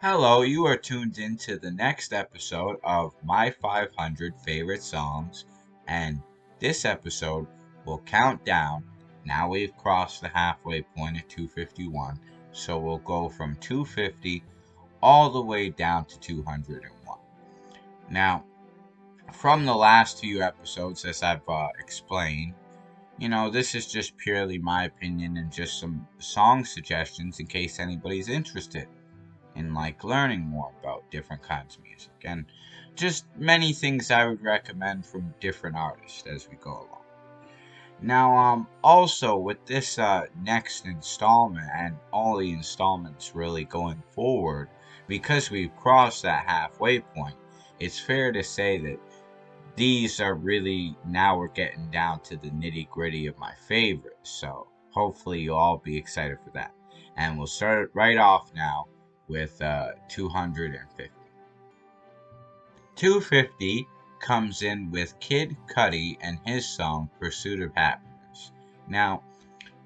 Hello, you are tuned into the next episode of My 500 Favorite Songs, and this episode will count down. Now we've crossed the halfway point at 251, so we'll go from 250 all the way down to 201. Now, from the last few episodes, as I've explained, this is just purely my opinion and just some song suggestions in case anybody's interested in learning more about different kinds of music and just many things I would recommend from different artists as we go along. Now, also with this next installment and all the installments really going forward, because we've crossed that halfway point, it's fair to say that these are really now we're getting down to the nitty gritty of my favorites. So hopefully you'll all be excited for that. And we'll start right off now with 250. 250 comes in with Kid Cudi and his song Pursuit of Happiness. Now,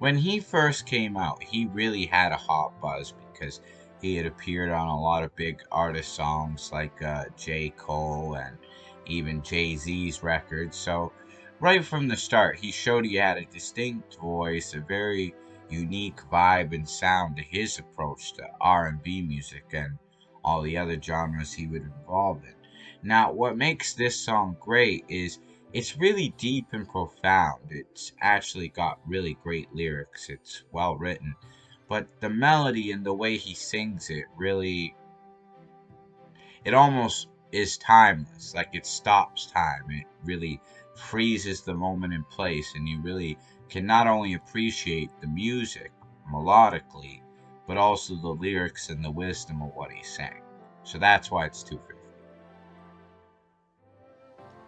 when he first came out, he really had a hot buzz because he had appeared on a lot of big artist songs like J. Cole and even Jay-Z's records. So right from the start, he showed he had a distinct voice, a very unique vibe and sound to his approach to R&B music and all the other genres he would involve in. Now, what makes this song great is it's really deep and profound. It's actually got really great lyrics. It's well written. But the melody and the way he sings it really, it almost is timeless. Like it stops time. It really freezes the moment in place. And you really can not only appreciate the music melodically, but also the lyrics and the wisdom of what he's saying. So that's why it's 250.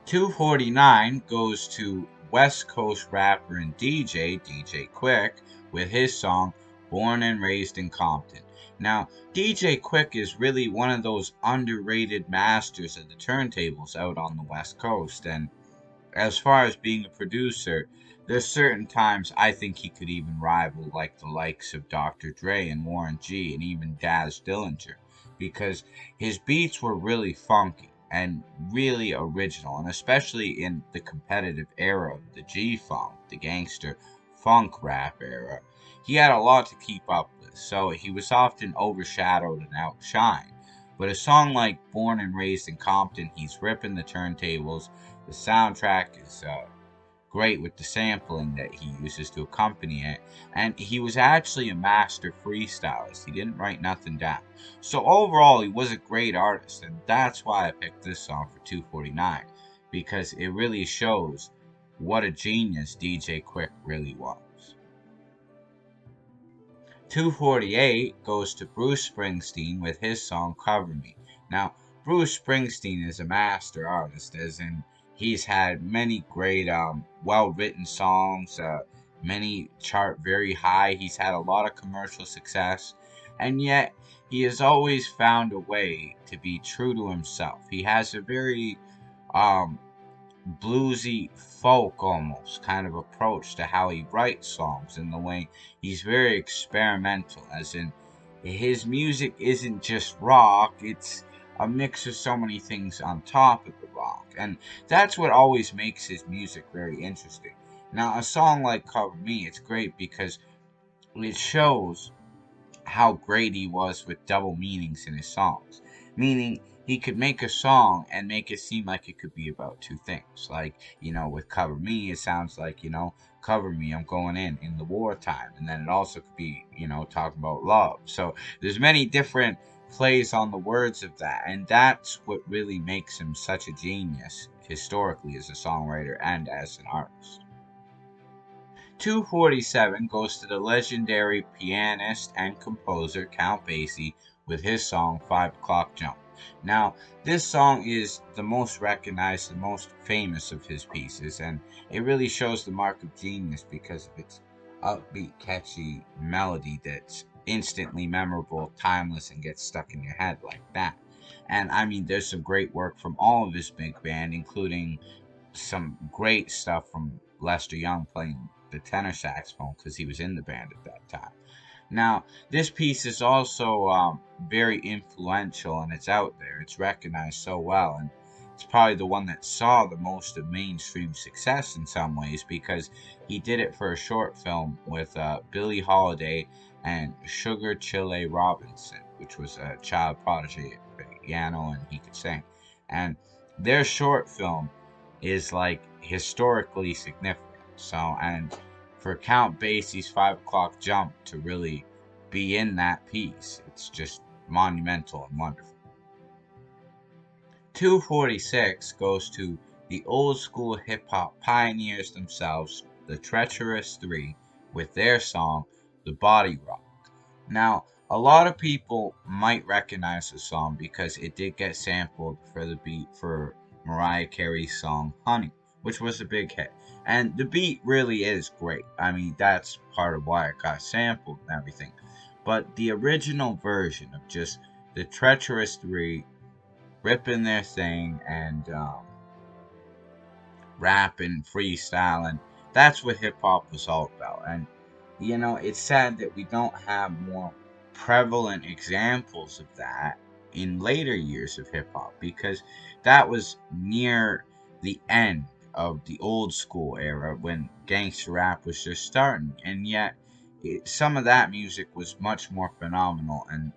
249 goes to West Coast rapper and DJ Quik, with his song Born and Raised in Compton. Now, DJ Quik is really one of those underrated masters of the turntables out on the West Coast, and as far as being a producer, there's certain times I think he could even rival the likes of Dr. Dre and Warren G and even Daz Dillinger, because his beats were really funky and really original, and especially in the competitive era of the G-Funk, the gangster funk rap era, he had a lot to keep up with, so he was often overshadowed and outshined. But a song like Born and Raised in Compton, he's ripping the turntables. The soundtrack is great with the sampling that he uses to accompany it. And he was actually a master freestylist. He didn't write nothing down. So overall, he was a great artist. And that's why I picked this song for 249. Because it really shows what a genius DJ Quik really was. 248 goes to Bruce Springsteen with his song Cover Me. Now, Bruce Springsteen is a master artist, as in he's had many great, well-written songs, many chart very high. He's had a lot of commercial success, and yet he has always found a way to be true to himself. He has a very um, bluesy folk almost kind of approach to how he writes songs, and the way he's very experimental, as in his music isn't just rock, it's a mix of so many things on top of the rock, and that's what always makes his music very interesting. Now, a song like Cover Me, it's great because it shows how great he was with double meanings in his songs. Meaning, he could make a song and make it seem like it could be about two things. Like, with Cover Me, it sounds like, cover me, I'm going in the wartime. And then it also could be, talking about love. So there's many different plays on the words of that. And that's what really makes him such a genius historically as a songwriter and as an artist. 247 goes to the legendary pianist and composer Count Basie with his song 5 O'Clock Jump. Now, this song is the most recognized, the most famous of his pieces, and it really shows the mark of genius because of its upbeat, catchy melody that's instantly memorable, timeless, and gets stuck in your head like that. And I mean, there's some great work from all of his big band, including some great stuff from Lester Young playing the tenor saxophone because he was in the band at that time. Now, this piece is also very influential, and it's out there. It's recognized so well, and it's probably the one that saw the most of mainstream success in some ways, because he did it for a short film with Billie Holiday and Sugar Chile Robinson, which was a child prodigy at piano, and he could sing. And their short film is like historically significant. So, and for Count Basie's 5 o'clock jump to really be in that piece, it's just monumental and wonderful. 246 goes to the old school hip hop pioneers themselves, the Treacherous Three, with their song, The Body Rock. Now, a lot of people might recognize the song because it did get sampled for the beat for Mariah Carey's song Honey, which was a big hit. And the beat really is great. I mean, that's part of why it got sampled and everything. But the original version of just the Treacherous Three ripping their thing and rapping, freestyling. That's what hip hop was all about. And, it's sad that we don't have more prevalent examples of that in later years of hip hop, because that was near the end of the old school era when gangster rap was just starting. And yet, some of that music was much more phenomenal and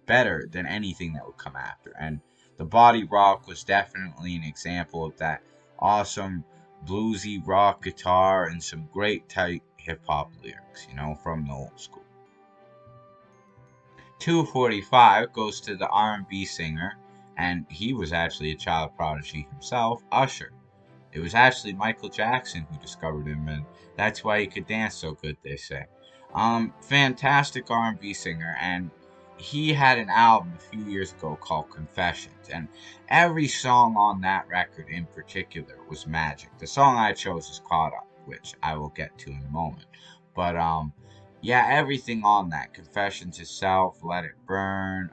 better than anything that would come after. And the body rock was definitely an example of that awesome bluesy rock guitar and some great tight hip hop lyrics, from the old school. 245 goes to the R&B singer, and he was actually a child prodigy himself, Usher. It was actually Michael Jackson who discovered him, and that's why he could dance so good, they say. Fantastic R&B singer, and he had an album a few years ago called Confessions, and every song on that record in particular was magic. The song I chose is Caught Up, which I will get to in a moment. But yeah, everything on that, Confessions itself, Let It Burn,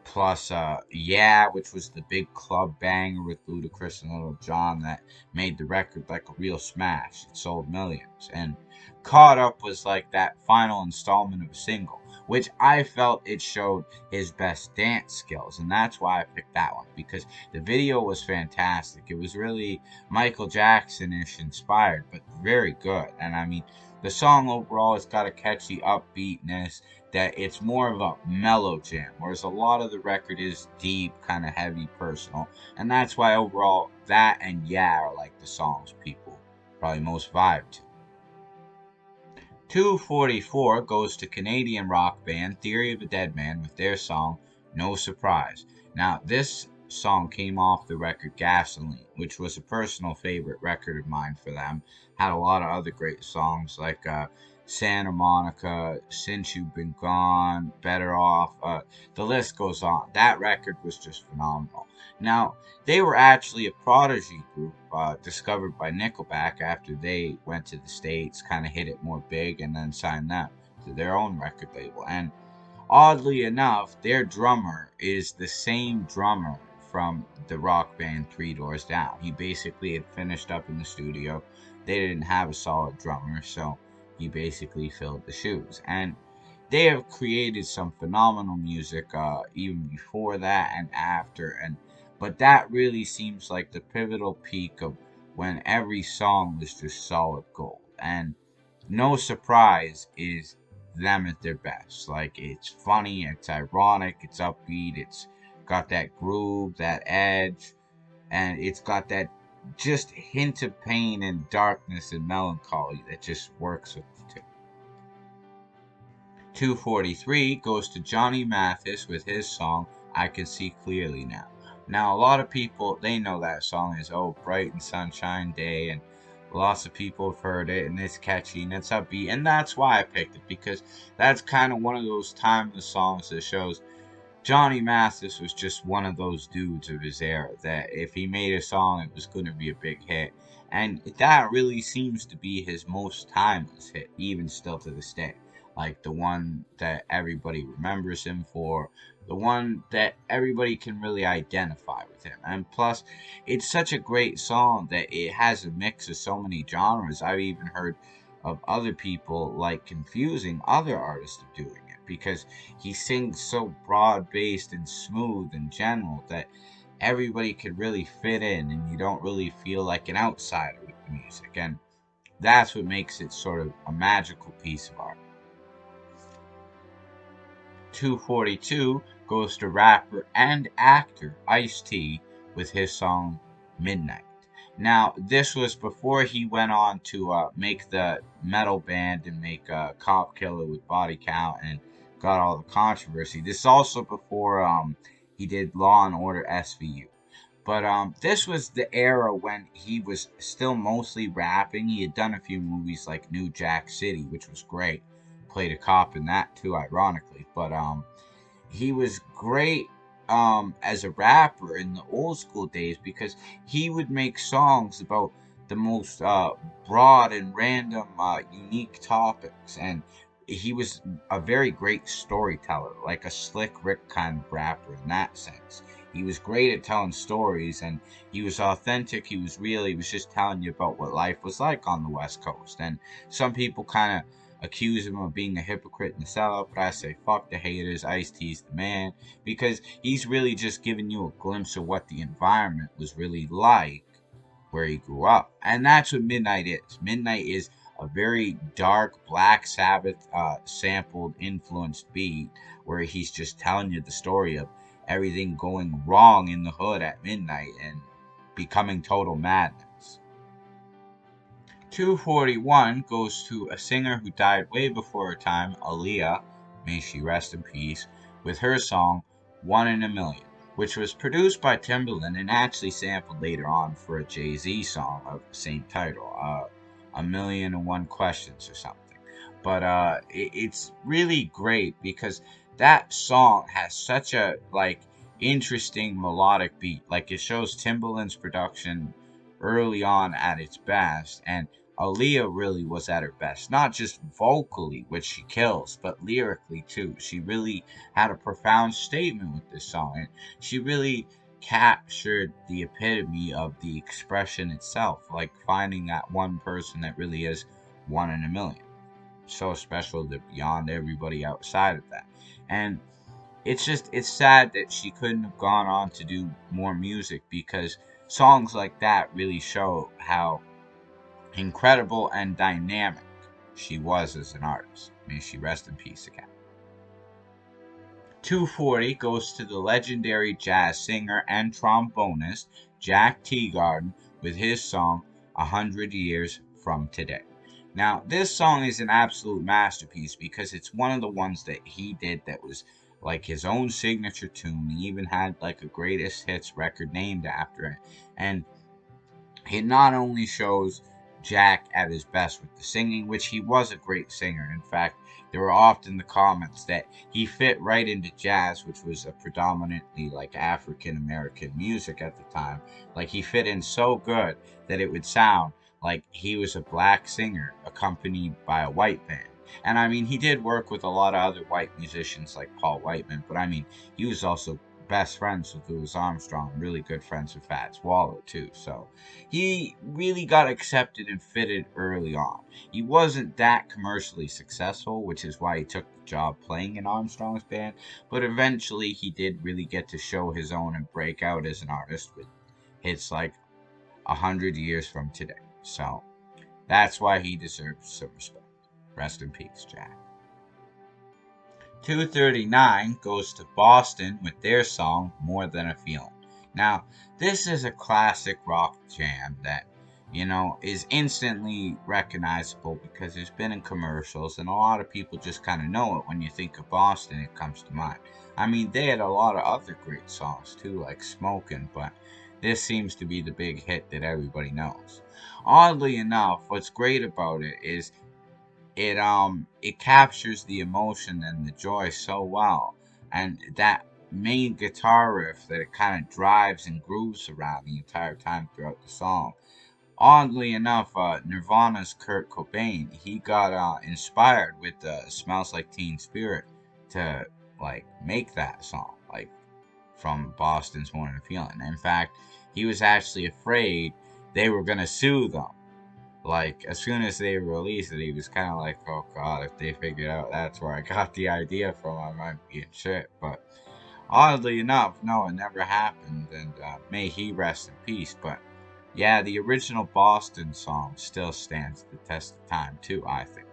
plus Yeah, which was the big club banger with Ludacris and Little John that made the record like a real smash. It sold millions. And Caught Up was like that final installment of a single, which I felt it showed his best dance skills, and that's why I picked that one, because the video was fantastic. It was really Michael Jackson-ish inspired, but very good. And I mean, the song overall has got a catchy upbeatness, that it's more of a mellow jam, whereas a lot of the record is deep, kind of heavy, personal. And that's why overall, that and Yeah are like the songs people probably most vibe to. 244 goes to Canadian rock band Theory of a Deadman with their song No Surprise. Now, this song came off the record Gasoline, which was a personal favorite record of mine for them. Had a lot of other great songs like Santa Monica, Since You've Been Gone, Better Off. The list goes on. That record was just phenomenal. Now, they were actually a prodigy group discovered by Nickelback after they went to the States, kind of hit it more big, and then signed them to their own record label. And oddly enough, their drummer is the same drummer from the rock band Three Doors Down. He basically had finished up in the studio. They didn't have a solid drummer, so he basically filled the shoes. And they have created some phenomenal music even before that and after, and but that really seems like the pivotal peak of when every song was just solid gold. And No Surprise is them at their best. Like, it's funny, it's ironic, it's upbeat, it's got that groove, that edge, and it's got that just hint of pain and darkness and melancholy that just works with the two. 243 goes to Johnny Mathis with his song I Can See Clearly Now. Now, a lot of people, they know that song is Oh Bright and Sunshine Day, and lots of people have heard it, and it's catchy and it's upbeat, and that's why I picked it, because that's kind of one of those timeless songs that shows Johnny Mathis was just one of those dudes of his era that if he made a song, it was going to be a big hit. And that really seems to be his most timeless hit, even still to this day. Like the one that everybody remembers him for, the one that everybody can really identify with him. And plus, it's such a great song that it has a mix of so many genres. I've even heard of other people like confusing other artists of doing it, because he sings so broad based and smooth and general that everybody could really fit in and you don't really feel like an outsider with the music. And that's what makes it sort of a magical piece of art. 242 goes to rapper and actor Ice-T with his song Midnight. Now, this was before he went on to make the metal band and make Cop Killer with Body Count and got all the controversy. This is also before he did Law and Order SVU. But this was the era when he was still mostly rapping. He had done a few movies like New Jack City, which was great. Played a cop in that too, ironically. But he was great as a rapper in the old school days because he would make songs about the most broad and random, unique topics, and he was a very great storyteller, like a slick Rick kind of rapper in that sense. He was great at telling stories, and he was authentic. He was real. He was just telling you about what life was like on the West Coast. And some people kind of accuse him of being a hypocrite and a sellout, but I say fuck the haters. Ice-T's the man, because he's really just giving you a glimpse of what the environment was really like where he grew up. And that's what Midnight is. Midnight is a very dark Black Sabbath sampled influenced beat where he's just telling you the story of everything going wrong in the hood at midnight and becoming total madness. 241 goes to a singer who died way before her time, Aaliyah, may she rest in peace, with her song One in a Million, which was produced by Timbaland and actually sampled later on for a Jay-Z song of the same title, A Million and One Questions or something. But it's really great because that song has such a interesting melodic beat. Like, it shows Timbaland's production early on at its best, and Aaliyah really was at her best, not just vocally, which she kills, but lyrically too. She really had a profound statement with this song, and she really captured the epitome of the expression itself, like finding that one person that really is one in a million. So special that beyond everybody outside of that. And it's sad that she couldn't have gone on to do more music, because songs like that really show how incredible and dynamic she was as an artist. May she rest in peace again. 240 goes to the legendary jazz singer and trombonist Jack Teagarden with his song 100 Years from Today. Now, this song is an absolute masterpiece because it's one of the ones that he did that was like his own signature tune. He even had like a greatest hits record named after it. And it not only shows Jack at his best with the singing, which he was a great singer. In fact, there were often the comments that he fit right into jazz, which was a predominantly like African American music at the time. Like, he fit in so good that it would sound like he was a black singer accompanied by a white band. And I mean, he did work with a lot of other white musicians like Paul Whiteman, but I mean, he was also best friends with Louis Armstrong, really good friends with Fats Waller too. So he really got accepted and fitted early on. He wasn't that commercially successful, which is why he took the job playing in Armstrong's band, but eventually he did really get to show his own and break out as an artist with hits like 100 Years from Today. So that's why he deserves some respect. Rest in peace, Jack. 239 goes to Boston with their song More Than a Feeling. Now, this is a classic rock jam that, is instantly recognizable because it's been in commercials, and a lot of people just kind of know it. When you think of Boston, it comes to mind. I mean, they had a lot of other great songs too, like Smokin', but this seems to be the big hit that everybody knows. Oddly enough, what's great about it is it captures the emotion and the joy so well, and that main guitar riff that it kind of drives and grooves around the entire time throughout the song. Oddly enough, Nirvana's Kurt Cobain, he got inspired with Smells Like Teen Spirit to make that song, from Boston's More Than a Feeling. In fact, he was actually afraid they were gonna sue them, Like, as soon as they released it, he was kind of like, oh god, if they figured out that's where I got the idea from, I might be in shit. But oddly enough, no, it never happened, and may he rest in peace. But yeah, the original Boston song still stands the test of time, too, I think.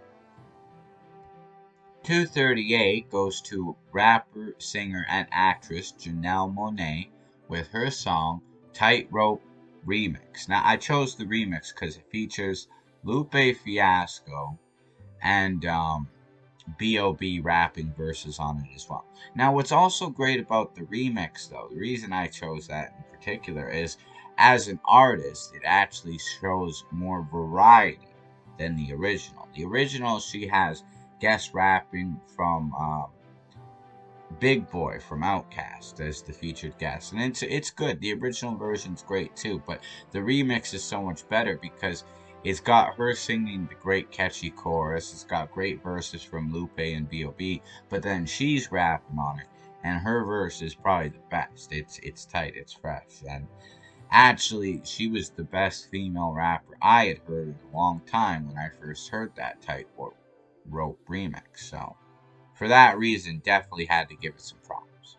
238 goes to rapper, singer, and actress Janelle Monae with her song Tightrope Remix. Now, I chose the remix because it features Lupe Fiasco and B.O.B. rapping verses on it as well. Now, what's also great about the remix, though, the reason I chose that in particular is as an artist, it actually shows more variety than the original. The original, she has guest rapping from Big Boy from Outkast as the featured guest, and it's good. The original version's great too, but the remix is so much better because it's got her singing the great catchy chorus. It's got great verses from Lupe and B.O.B., but then she's rapping on it, and her verse is probably the best. It's tight, it's fresh, and actually, she was the best female rapper I had heard in a long time when I first heard that Tightrope remix. So for that reason, definitely had to give it some props.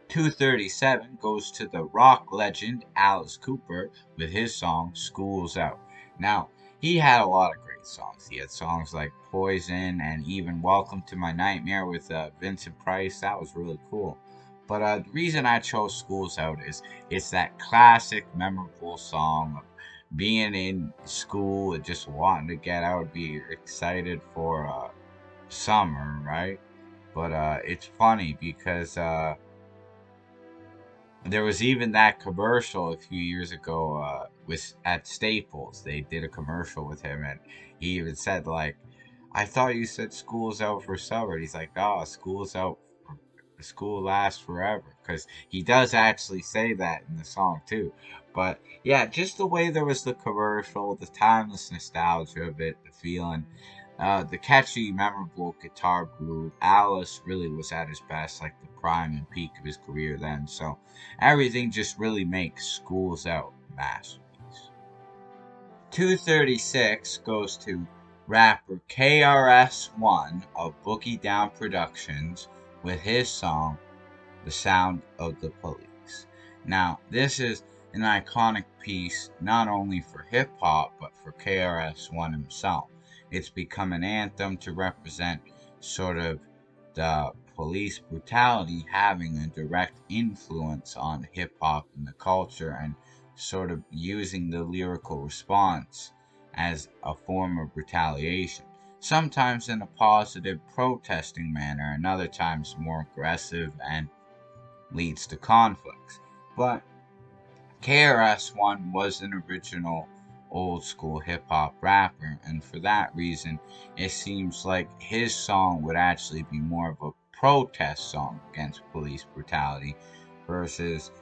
237 goes to the rock legend Alice Cooper with his song School's Out. Now, he had a lot of great songs. He had songs like Poison and even Welcome to My Nightmare with Vincent Price. That was really cool. But the reason I chose School's Out is it's that classic, memorable song of being in school and just wanting to get out, be excited for summer, right? But it's funny because there was even that commercial a few years ago with at Staples. They did a commercial with him, and he even said like, "I thought you said school's out for summer." And he's like, "Oh, school's out. School lasts forever." Because he does actually say that in the song too. But yeah, just the way there was the commercial, the timeless nostalgia of it, the feeling. The catchy, memorable guitar groove. Alice really was at his best, like the prime and peak of his career then. So everything just really makes Schools Out a masterpiece. 236 goes to rapper KRS-One of Boogie Down Productions with his song The Sound of the Police. Now, this is an iconic piece not only for hip hop but for KRS-One himself. It's become an anthem to represent sort of the police brutality having a direct influence on hip hop and the culture, and sort of using the lyrical response as a form of retaliation. Sometimes in a positive, protesting manner, and other times more aggressive and leads to conflicts. But KRS-One was an original old school hip hop rapper, and for that reason, it seems like his song would actually be more of a protest song against police brutality versus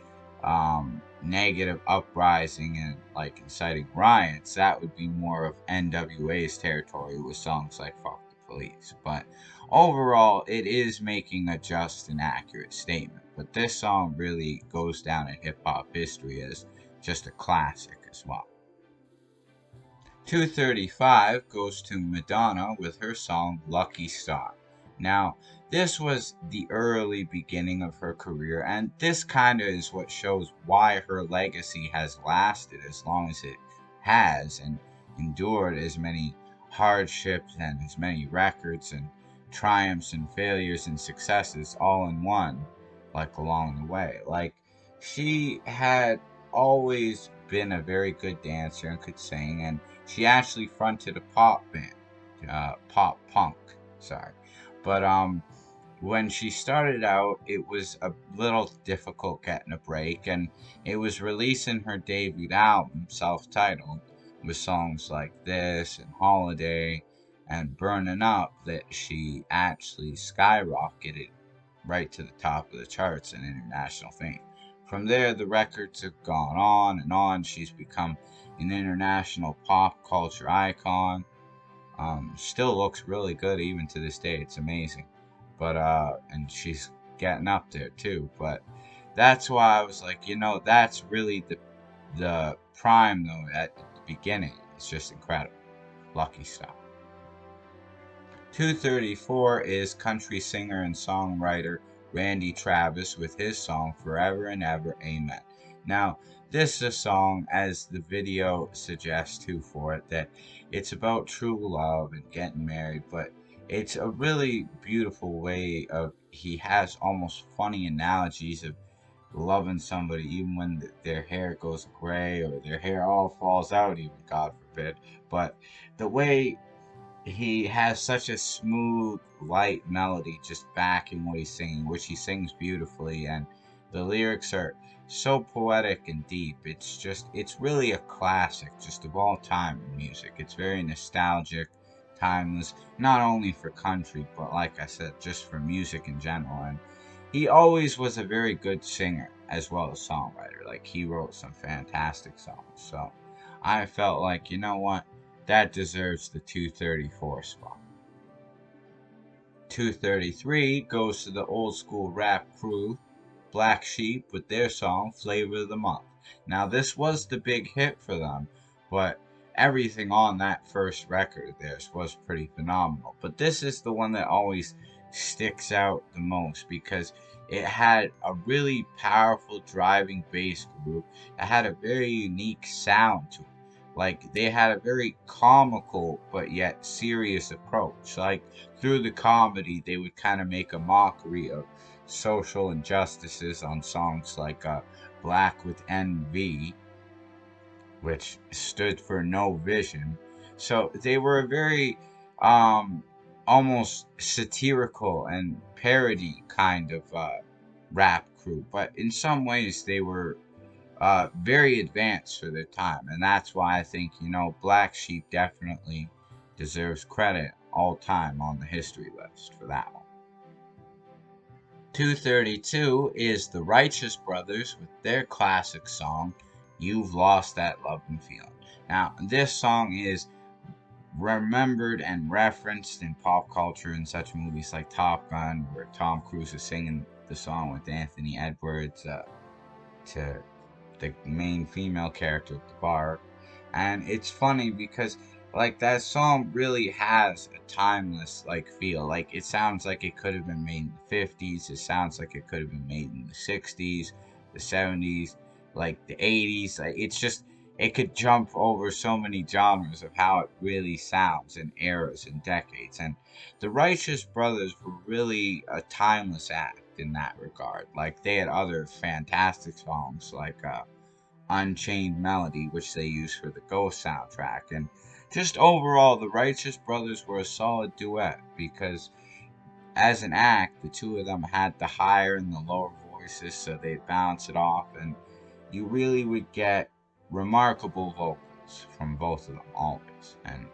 negative uprising and like inciting riots. That would be more of NWA's territory with songs like Fuck the Police. But overall, it is making a just and accurate statement. But this song really goes down in hip hop history as just a classic as well. 235 goes to Madonna with her song Lucky Star. Now, this was the early beginning of her career, and this kind of is what shows why her legacy has lasted as long as it has and endured as many hardships and as many records and triumphs and failures and successes all in one, like along the way. Like, she had always been a very good dancer and could sing, and she actually fronted a pop band, pop punk, sorry. But when she started out, it was a little difficult getting a break, and it was releasing her debut album, self-titled, with songs like this and Holiday and Burning Up, that she actually skyrocketed right to the top of the charts and international fame. From there, the records have gone on and on. She's become an international pop culture icon. Still looks really good even to this day. It's amazing. But and she's getting up there too. But that's why I was like, that's really the prime though at the beginning. It's just incredible. Lucky stuff. 234 is country singer and songwriter Randy Travis with his song Forever and Ever, Amen. Now, this is a song, as the video suggests too for it, that it's about true love and getting married, but it's a really beautiful way of, he has almost funny analogies of loving somebody even when their hair goes gray or their hair all falls out, even, God forbid. But the way he has such a smooth, light melody just backing what he's singing, which he sings beautifully, and the lyrics are so poetic and deep. It's really a classic, just of all time in music. It's very nostalgic, timeless, not only for country, but like I said, just for music in general. And he always was a very good singer as well as songwriter. Like, he wrote some fantastic songs. So I felt like, you know what? That deserves the 234 spot. 233 goes to the old school rap crew, Black Sheep, with their song Flavor of the Month. Now, this was the big hit for them, but everything on that first record of theirs was pretty phenomenal. But this is the one that always sticks out the most because it had a really powerful driving bass group. It had a very unique sound to it. Like, they had a very comical but yet serious approach. Like, through the comedy, they would kind of make a mockery of social injustices on songs like Black with NV, which stood for No Vision. So they were a very almost satirical and parody kind of rap crew. But in some ways, they were very advanced for their time. And that's why I think, Black Sheep definitely deserves credit all time on the history list for that one. 232 is the Righteous Brothers with their classic song, You've Lost That Love and Feeling. Now, this song is remembered and referenced in pop culture in such movies like Top Gun, where Tom Cruise is singing the song with Anthony Edwards to the main female character at the bar. And it's funny because like that song really has a timeless like feel. Like, it sounds like it could have been made in the 50s, it sounds like it could have been made in the 60s, the 70s, like the 80s. Like, it's just, it could jump over so many genres of how it really sounds in eras and decades. And the Righteous Brothers were really a timeless act in that regard. Like, they had other fantastic songs like Unchained Melody, which they used for the Ghost soundtrack. And just overall, the Righteous Brothers were a solid duet because as an act, the two of them had the higher and the lower voices, so they'd bounce it off, and you really would get remarkable vocals from both of them always. And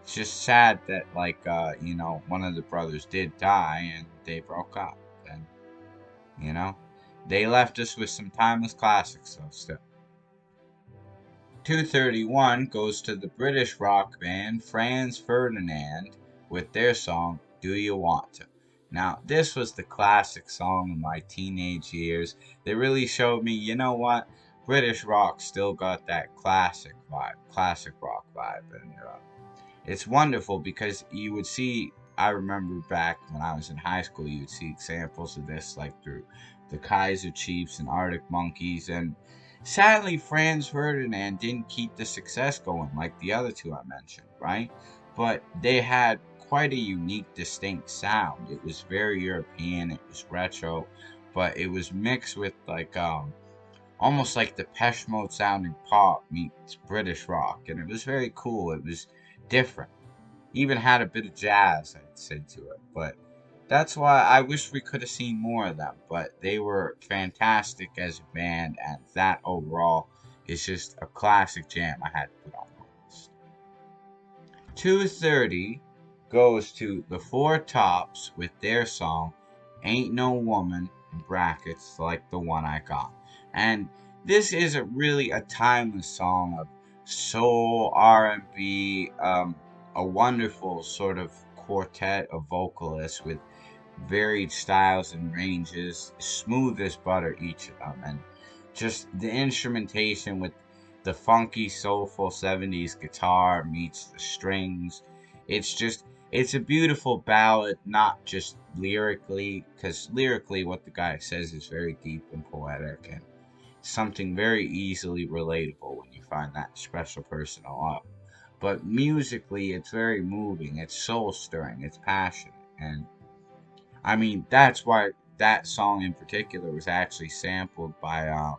it's just sad that, like, one of the brothers did die and they broke up. And, they left us with some timeless classics, though, still. 231 goes to the British rock band Franz Ferdinand with their song Do You Want To. Now, this was the classic song of my teenage years. They really showed me, you know what? British rock still got that classic vibe, classic rock vibe. And it's wonderful because you would see, I remember back when I was in high school, you would see examples of this like through the Kaiser Chiefs and Arctic Monkeys. And sadly, Franz Ferdinand didn't keep the success going like the other two I mentioned, right? But they had quite a unique, distinct sound. It was very European, it was retro, but it was mixed with like almost like the Depeche Mode sounding pop meets British rock, and it was very cool. It was different. Even had a bit of jazz, I'd say, to it. But that's why I wish we could have seen more of them. But they were fantastic as a band, and that overall is just a classic jam I had to put on my list. 230 goes to the Four Tops with their song Ain't No Woman, in brackets, like the one I got. And this is really a timeless song of soul, R&B, a wonderful sort of quartet of vocalists with varied styles and ranges, smooth as butter, each of them. And just the instrumentation with the funky, soulful 70s guitar meets the strings. It's just, it's a beautiful ballad, not just lyrically, because lyrically what the guy says is very deep and poetic and something very easily relatable when you find that special person alive. But musically, it's very moving, it's soul stirring, it's passionate. And I mean, that's why that song in particular was actually sampled by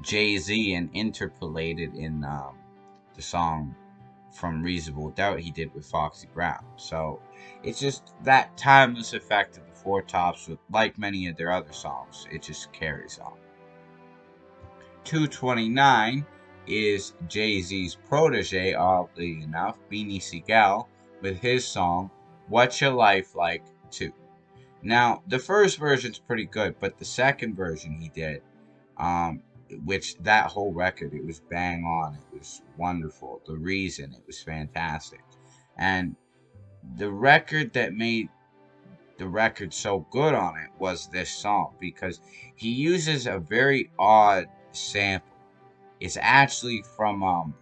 Jay-Z and interpolated in the song from Reasonable Doubt he did with Foxy Brown. So it's just that timeless effect of the Four Tops, with like many of their other songs, it just carries on. 229 is Jay-Z's protege, oddly enough, Beanie Sigel, with his song What's Your Life Like 2. Now, the first version's pretty good, but the second version he did, um, which that whole record, it was bang on. It was wonderful. The Reason, it was fantastic. And the record that made the record so good on it was this song, because he uses a very odd sample. It's actually from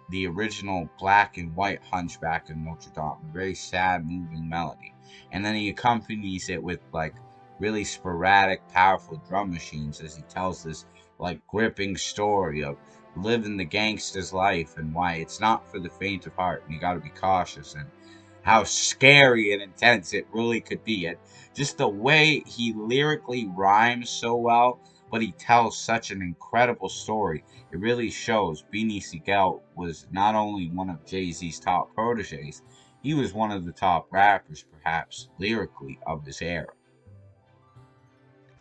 the original black and white Hunchback of Notre Dame, a very sad, moving melody. And then he accompanies it with like really sporadic, powerful drum machines as he tells this like gripping story of living the gangster's life and why it's not for the faint of heart and you got to be cautious, and how scary and intense it really could be. And just the way he lyrically rhymes so well, but he tells such an incredible story. It really shows Beanie Sigel was not only one of Jay-Z's top proteges, he was one of the top rappers, perhaps lyrically, of his era.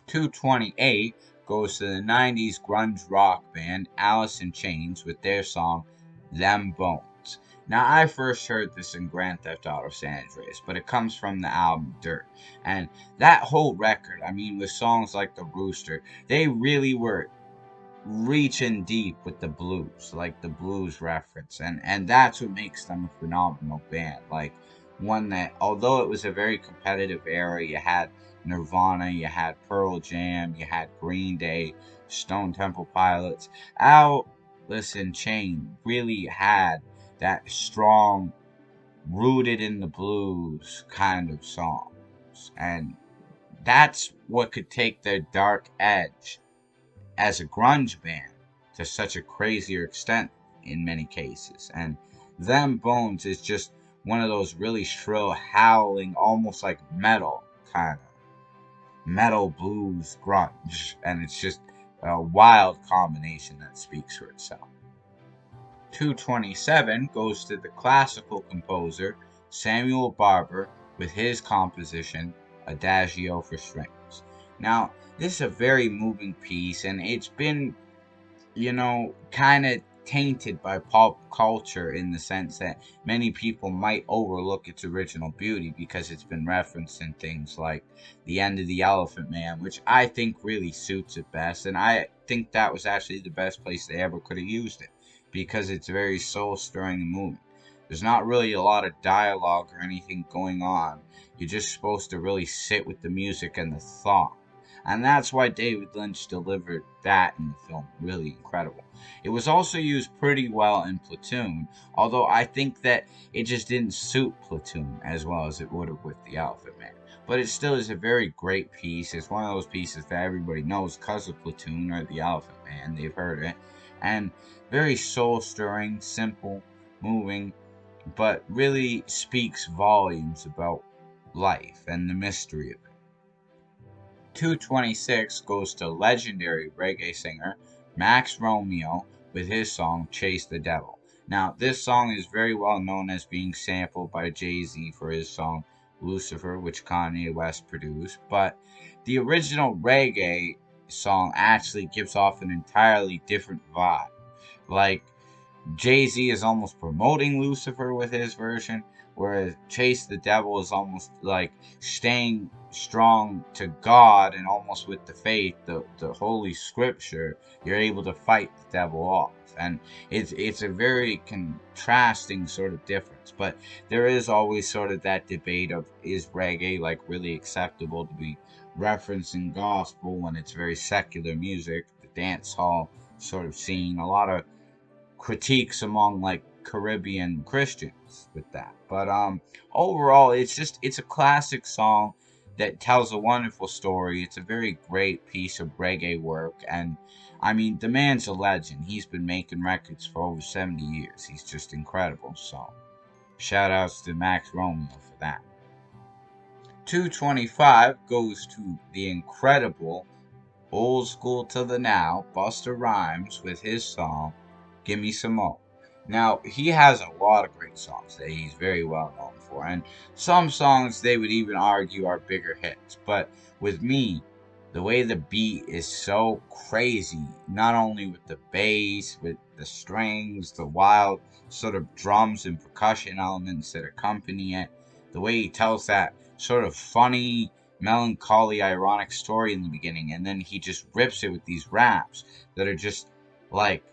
228 goes to the 90s grunge rock band Alice in Chains with their song Them Bones. Now, I first heard this in Grand Theft Auto San Andreas, but it comes from the album Dirt. And that whole record, I mean, with songs like The Rooster, they really were reaching deep with the blues, like the blues reference, and that's what makes them a phenomenal band. Like one that, although it was a very competitive era, you had Nirvana, you had Pearl Jam, you had Green Day, Stone Temple Pilots. Alice in Chains really had that strong, rooted in the blues kind of songs, and that's what could take their dark edge as a grunge band to such a crazier extent in many cases. And Them Bones is just one of those really shrill, howling, almost like metal kind of metal blues grunge. And it's just a wild combination that speaks for itself. 227 goes to the classical composer Samuel Barber with his composition Adagio for Strings. Now, this is a very moving piece, and it's been, kind of tainted by pop culture in the sense that many people might overlook its original beauty because it's been referenced in things like The End of the Elephant Man, which I think really suits it best. And I think that was actually the best place they ever could have used it because it's very soul stirring and moving. There's not really a lot of dialogue or anything going on. You're just supposed to really sit with the music and the thought. And that's why David Lynch delivered that in the film. Really incredible. It was also used pretty well in Platoon, although I think that it just didn't suit Platoon as well as it would have with The Elephant Man. But it still is a very great piece. It's one of those pieces that everybody knows because of Platoon or The Elephant Man. They've heard it. And very soul stirring, simple, moving, but really speaks volumes about life and the mystery of it. 226 goes to legendary reggae singer Max Romeo with his song Chase the Devil. Now, this song is very well known as being sampled by Jay-Z for his song Lucifer, which Kanye West produced, but the original reggae song actually gives off an entirely different vibe. Like, Jay-Z is almost promoting Lucifer with his version, whereas Chase the Devil is almost like staying strong to God and almost with the faith, the holy scripture, you're able to fight the devil off. And it's a very contrasting sort of difference. But there is always sort of that debate of, is reggae like really acceptable to be referenced in gospel when it's very secular music, the dance hall sort of scene. A lot of critiques among like Caribbean Christians with that. But overall it's a classic song that tells a wonderful story. It's a very great piece of reggae work, and I mean the man's a legend. He's been making records for over 70 years. He's just incredible. So shout outs to Max Romeo for that. 225 goes to the incredible old school to the now, Busta Rhymes with his song, Gimme Some More. Now, he has a lot of great songs that he's very well known for, and some songs they would even argue are bigger hits. But with me, the way the beat is so crazy, not only with the bass, with the strings, the wild sort of drums and percussion elements that accompany it, the way he tells that sort of funny, melancholy, ironic story in the beginning, and then he just rips it with these raps that are just like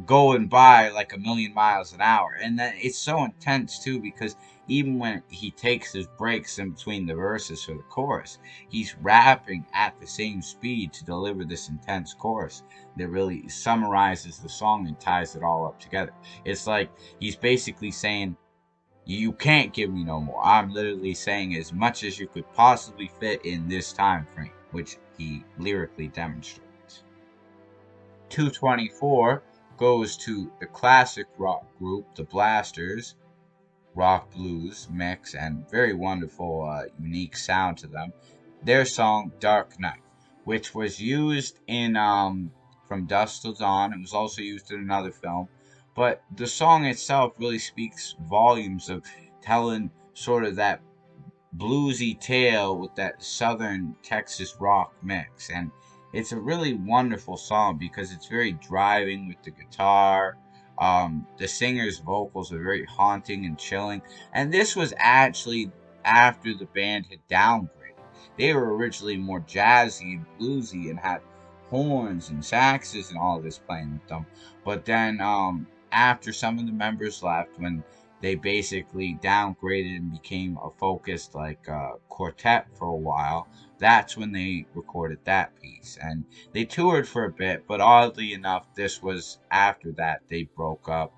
going by like a million miles an hour. And then it's so intense too, because even when he takes his breaks in between the verses for the chorus, he's rapping at the same speed to deliver this intense chorus that really summarizes the song and ties it all up together. It's like he's basically saying, you can't give me no more. I'm literally saying as much as you could possibly fit in this time frame, which he lyrically demonstrates. 224 goes to the classic rock group, the Blasters, rock blues mix, and very wonderful, unique sound to them. Their song "Dark Night," which was used in From Dusk Till Dawn. It was also used in another film, but the song itself really speaks volumes of telling sort of that bluesy tale with that southern Texas rock mix. And it's a really wonderful song because it's very driving with the guitar. The singer's vocals are very haunting and chilling. And this was actually after the band had downgraded. They were originally more jazzy and bluesy and had horns and saxes and all this playing with them. But then after some of the members left, when they basically downgraded and became a focused like quartet for a while. That's when they recorded that piece, and they toured for a bit. But oddly enough, this was after that they broke up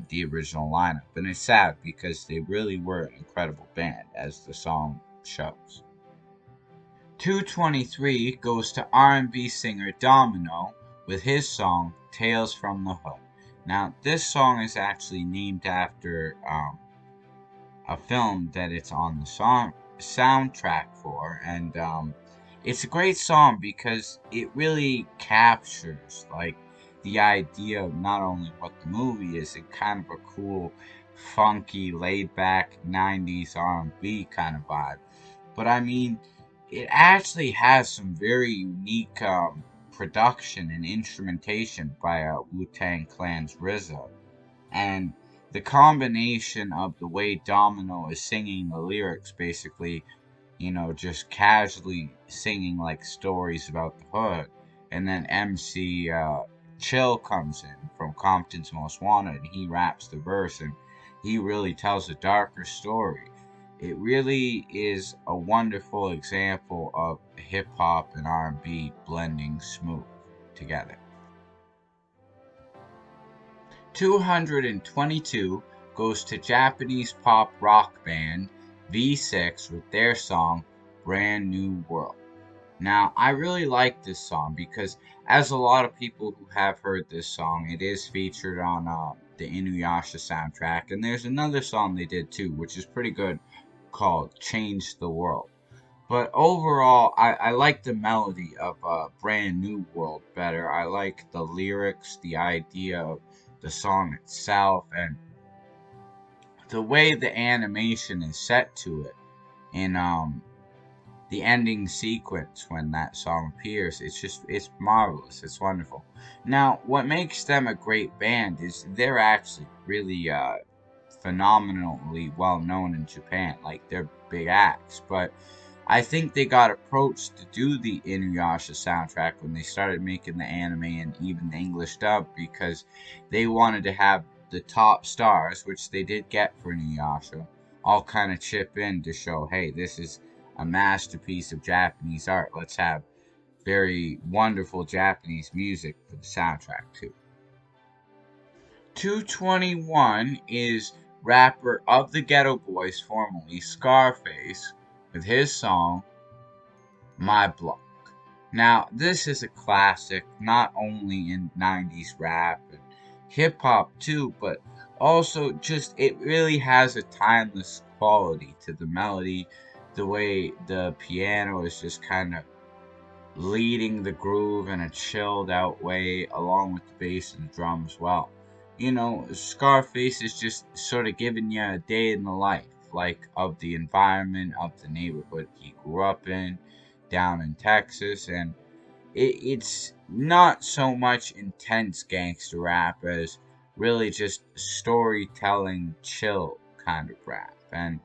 the original lineup, and it's sad because they really were an incredible band, as the song shows. 223 goes to R&B singer Domino with his song Tales from the Hood. Now, this song is actually named after a film that it's on the soundtrack for, and it's a great song because it really captures like the idea of not only what the movie is, and kind of a cool, funky, laid-back '90s R&B kind of vibe, but I mean, it actually has some very unique production and instrumentation by Wu-Tang Clan's RZA, and the combination of the way Domino is singing the lyrics, basically, just casually singing like stories about the hood, and then MC Chill comes in from Compton's Most Wanted, and he raps the verse, and he really tells a darker story. It really is a wonderful example of hip hop and R&B blending smooth together. 222 goes to Japanese pop rock band V6 with their song Brand New World. Now, I really like this song because, as a lot of people who have heard this song, it is featured on the Inuyasha soundtrack, and there's another song they did too, which is pretty good, called Change the World. But overall, I like the melody of Brand New World better. I like the lyrics, the idea of the song itself, and the way the animation is set to it in the ending sequence when that song appears. It's marvelous. It's wonderful. Now, what makes them a great band is they're actually really phenomenally well known in Japan. Like, they're big acts, but I think they got approached to do the Inuyasha soundtrack when they started making the anime and even the English dub, because they wanted to have the top stars, which they did get for Inuyasha, all kind of chip in to show, hey, this is a masterpiece of Japanese art. Let's have very wonderful Japanese music for the soundtrack too. 221 is rapper of the Ghetto Boys, formerly Scarface, with his song My Block. Now, this is a classic not only in 90s rap and hip hop too, but also just it really has a timeless quality to the melody, the way the piano is just kind of leading the groove in a chilled out way, along with the bass and the drum as well. You know, Scarface is just sort of giving you a day in the life, like of the environment, of the neighborhood he grew up in, down in Texas, and it's not so much intense gangster rap as really just storytelling, chill kind of rap. And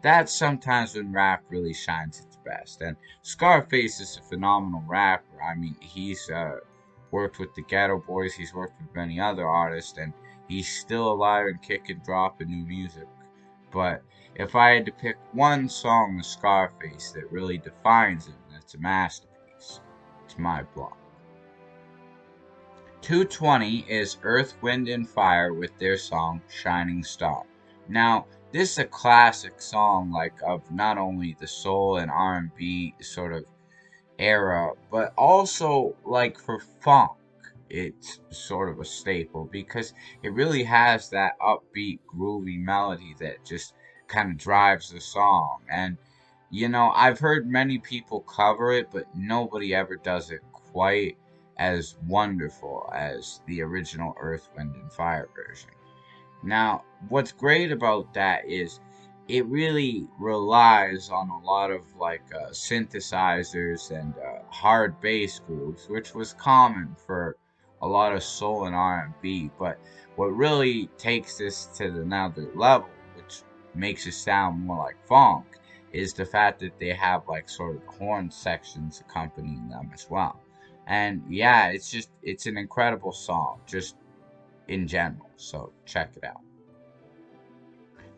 that's sometimes when rap really shines its best. And Scarface is a phenomenal rapper. I mean, he's worked with the Ghetto Boys, he's worked with many other artists, and he's still alive and kicking, dropping new music. But if I had to pick one song of Scarface that really defines him, that's a masterpiece, it's My Block. 220 is Earth, Wind, and Fire with their song Shining Star. Now, this is a classic song, like of not only the soul and R&B sort of era, but also like for funk. It's sort of a staple because it really has that upbeat, groovy melody that just kind of drives the song. And I've heard many people cover it, but nobody ever does it quite as wonderful as the original Earth, Wind, and Fire version. Now, what's great about that is it really relies on a lot of synthesizers and hard bass grooves, which was common for a lot of soul and R&B. But what really takes this to another level, which makes it sound more like funk, is the fact that they have like sort of horn sections accompanying them as well. And yeah, it's an incredible song, just in general. So check it out.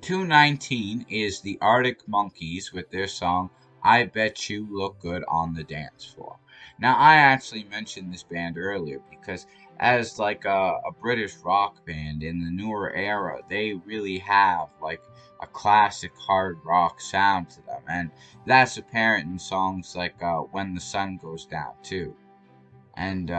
219 is the Arctic Monkeys with their song I Bet You Look Good on the Dance Floor. Now, I actually mentioned this band earlier because as like a British rock band in the newer era, they really have like a classic hard rock sound to them. And that's apparent in songs like When the Sun Goes Down too. And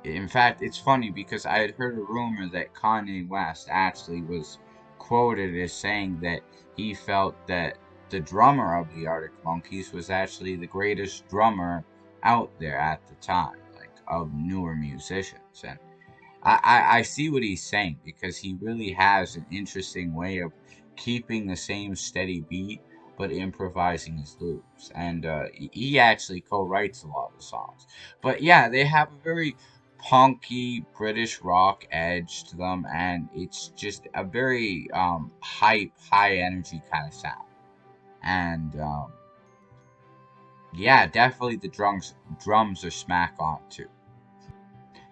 in fact, it's funny because I had heard a rumor that Kanye West actually was quoted as saying that he felt that the drummer of the Arctic Monkeys was actually the greatest drummer out there at the time, like of newer musicians. And I see what he's saying because he really has an interesting way of keeping the same steady beat but improvising his loops. And he actually co-writes a lot of the songs. But yeah, they have a very punky British rock edge to them, and it's just a very high energy kind of sound. And yeah, definitely the drums are smack on too.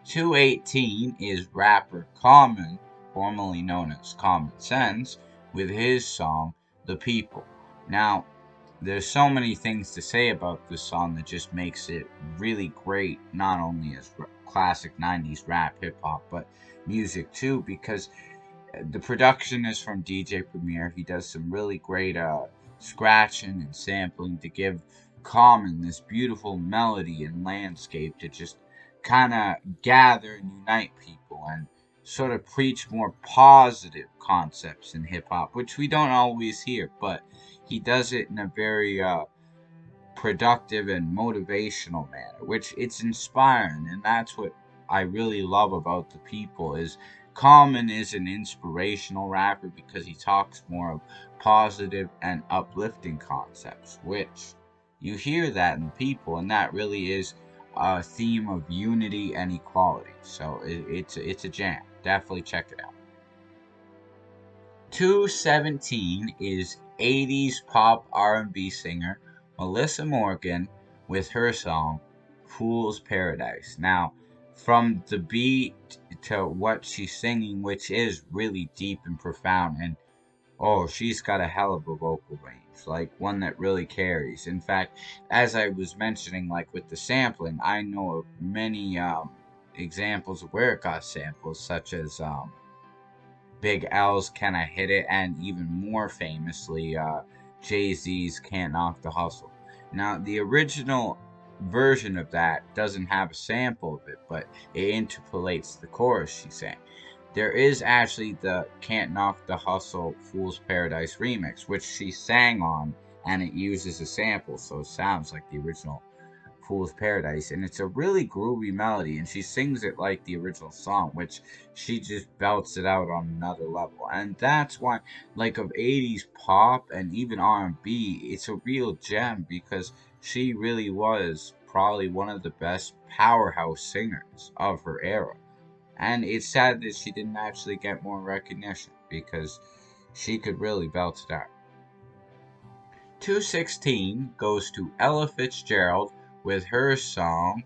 218 is rapper Common, formerly known as Common Sense, with his song The People. Now, there's so many things to say about this song that just makes it really great, not only as classic 90s rap hip hop, but music too, because the production is from DJ Premier. He does some really great scratching and sampling to give Common this beautiful melody and landscape to just kind of gather and unite people and sort of preach more positive concepts in hip hop, which we don't always hear, but he does it in a very productive and motivational manner, which it's inspiring, and that's what I really love about The People is Common is an inspirational rapper because he talks more of positive and uplifting concepts, which you hear that in People, and that really is a theme of unity and equality. So it's a jam. Definitely check it out. 217 is 80s pop R&B singer Melissa Morgan with her song Fool's Paradise. Now, from the beat to what she's singing, which is really deep and profound, and oh, she's got a hell of a vocal range. like one that really carries. In fact, as I was mentioning, like with the sampling, I know of many examples of where it got samples, such as Big L's "Can I Hit It," and even more famously, Jay-Z's "Can't Knock the Hustle." Now, the original version of that doesn't have a sample of it, but it interpolates the chorus she sang. There is actually the "Can't Knock the Hustle" Fool's Paradise remix, which she sang on, and it uses a sample, so it sounds like the original Fool's Paradise, and it's a really groovy melody, and she sings it like the original song, which she just belts it out on another level. And that's why, like, of 80s pop and even R&B, it's a real gem, because she really was probably one of the best powerhouse singers of her era. And it's sad that she didn't actually get more recognition, because she could really belt it out. 216 goes to Ella Fitzgerald with her song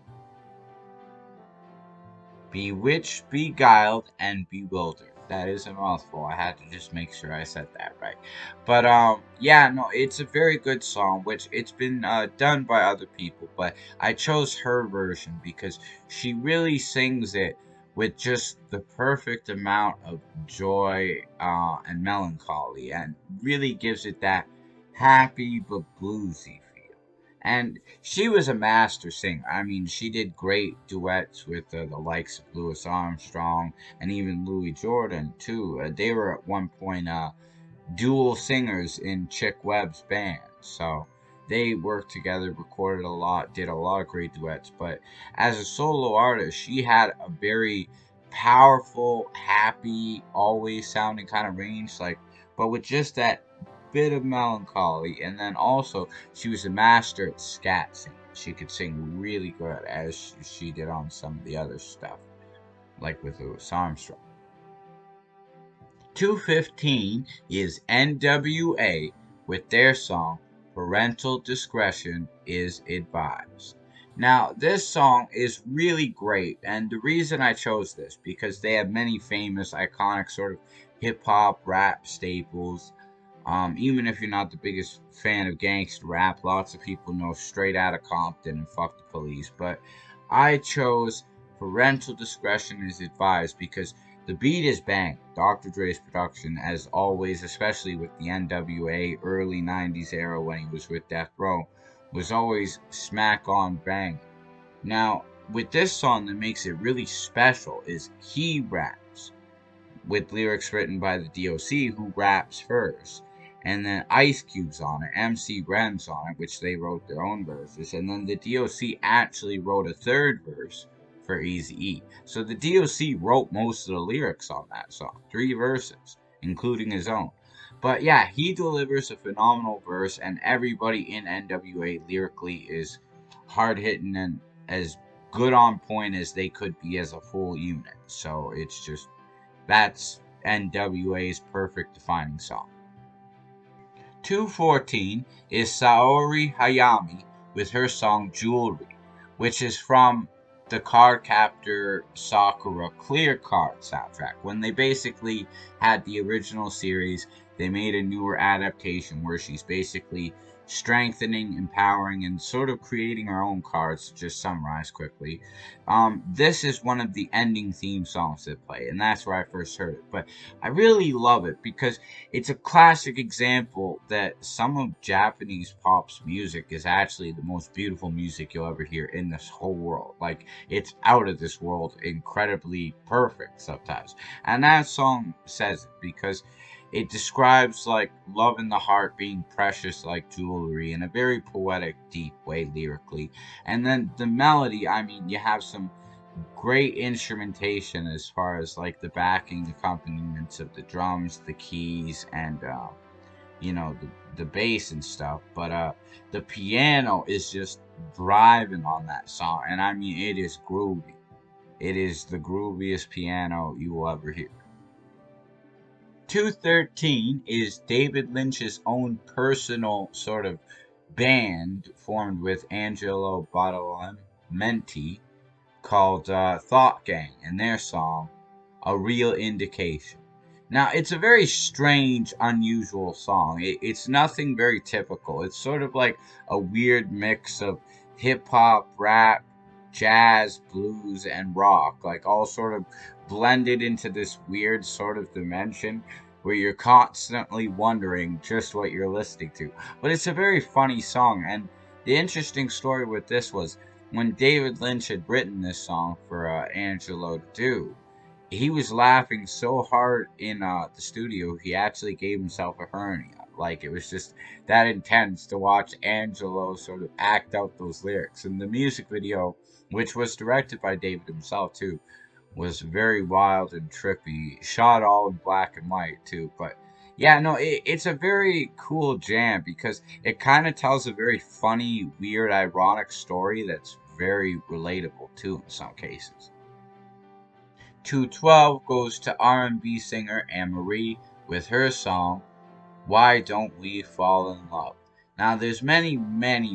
"Bewitched, Beguiled, and Bewildered." That is a mouthful. I had to just make sure I said that right. But yeah, no, it's a very good song, which it's been done by other people, but I chose her version because she really sings it with just the perfect amount of joy and melancholy, and really gives it that happy but bluesy feel. And she was a master singer. I mean, she did great duets with the likes of Louis Armstrong and even Louis Jordan too. They were at one point dual singers in Chick Webb's band, so they worked together, recorded a lot, did a lot of great duets. But as a solo artist, she had a very powerful, happy, always sounding kind of range, like, but with just that bit of melancholy. And then also, she was a master at scat singing. She could sing really good, as she did on some of the other stuff, like with Louis Armstrong. 215 is NWA with their song "Parental Discretion is Advised." Now, this song is really great, and the reason I chose this because they have many famous, iconic sort of hip hop, rap staples. Even if you're not the biggest fan of gangster rap, lots of people know Straight Outta Compton and Fuck the Police. But I chose "Parental Discretion is Advised" because the beat is bang. Dr. Dre's production, as always, especially with the NWA early 90s era when he was with Death Row, was always smack on bang. Now, with this song, that makes it really special is he raps with lyrics written by the DOC, who raps first. And then Ice Cube's on it, MC Ren's on it, which they wrote their own verses. And then the DOC actually wrote a third verse for Eazy-E. So the DOC wrote most of the lyrics on that song, 3 verses, including his own. But yeah, he delivers a phenomenal verse, and everybody in NWA lyrically is hard hitting and as good on point as they could be as a full unit. So it's just, that's NWA's perfect defining song. 214 is Saori Hayami with her song "Jewelry," which is from the Card Captor Sakura Clear Card soundtrack. When they basically had the original series, they made a newer adaptation where she's basically strengthening, empowering, and sort of creating her own cards, to just summarize quickly. This is one of the ending theme songs that play, and that's where I first heard it. But I really love it because it's a classic example that some of Japanese pop's music is actually the most beautiful music you'll ever hear in this whole world. Like, it's out of this world, incredibly perfect sometimes. And that song says it because it describes like love in the heart being precious like jewelry in a very poetic, deep way lyrically. And then the melody, I mean, you have some great instrumentation as far as like the backing accompaniments of the drums, the keys, and the bass and stuff. But the piano is just driving on that song, and I mean, it is groovy. It is the grooviest piano you will ever hear. 213 is David Lynch's own personal sort of band formed with Angelo Badalamenti, called Thought Gang, and their song "A Real Indication." Now, it's a very strange, unusual song. It's nothing very typical. It's sort of like a weird mix of hip hop, rap, jazz, blues, and rock, like all sort of blended into this weird sort of dimension where you're constantly wondering just what you're listening to. But it's a very funny song. And the interesting story with this was when David Lynch had written this song for Angelo to do, he was laughing so hard in the studio he actually gave himself a hernia. Like, it was just that intense to watch Angelo sort of act out those lyrics. And the music video, which was directed by David himself too, was very wild and trippy. Shot all in black and white too. But yeah, no, it's a very cool jam because it kind of tells a very funny, weird, ironic story that's very relatable too in some cases. 212 goes to R&B singer Anne-Marie with her song Why Don't We Fall in Love. Now there's many